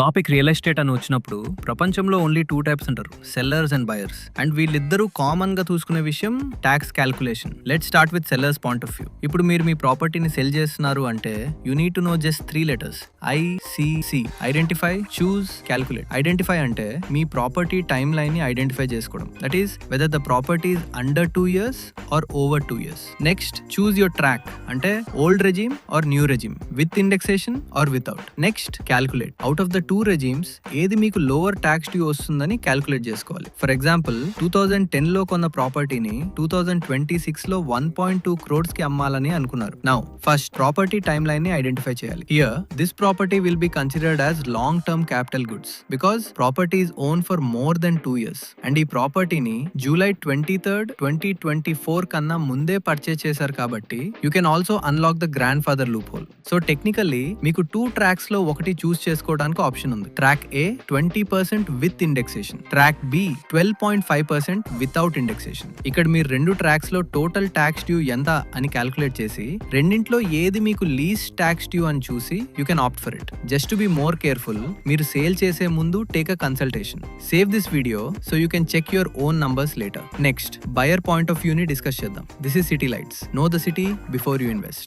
Topic real estate అని వచ్చినప్పుడు ప్రపంచంలో ఓన్లీ టూ టైప్స్ ఉంటారు, సెల్లర్స్ అండ్ బయర్స్. అండ్ వీళ్ళిద్దరూ కామన్ గా చూసుకునే విషయం tax calculation. Let start with sellers point of view. ఇప్పుడు మీరు మీ ప్రాపర్టీని సెల్ చేస్తున్నారు అంటే you need to know just 3 letters. ICC. Identify, choose, calculate. Identify అంటే మీ ప్రాపర్టీ టైమ్ లైన్ ని ఐడెంటిఫై చేసుకోవడం. That is whether the property is under 2 years or over 2 years. Next choose your track అంటే old regime or new regime, with indexation or without. Next calculate. Out of the 2 regimes ఏది మీకు lower tax due వస్తుందని calculate చేసుకోవాలి. For example 2010 లో కొన్న ప్రాపర్టీని 2026 లో 1.2 crores కి అమ్మాలని అనుకున్నారు. Now first property timeline ని ఐడెంటిఫై చేయాలి. Here this property will be considered as long term capital goods because property is own for more than 2 years. And ఈ ప్రాపర్టీని జూలై 23rd, 2024 కన్నా ముందే పర్చేస్ చేశారు కాబట్టి you can also unlock the grandfather loophole. So technically మీకు 2 tracks లో ఒకటి చూస్ చేసుకోవడానికి ఆప్షన్ ఉంది. Track A 20% with indexation, track B 12.5% without indexation. ఇక్కడ మీరు 2 tracks లో టోటల్ ట్యాక్స్ డ్యూ ఎంత అని క్యాల్కులేట్ చేసి రెండింట్లో ఏది మీకు లీస్ట్ ట్యాక్స్ డ్యూ అని చూసి you can opt for it. Just to be more careful, మీరు సేల్ చేసే ముందు take a consultation. Save this video so you can check your own numbers later. Next buyer point of view ని discuss చేద్దాం. This is city lights. Know the city before you invest.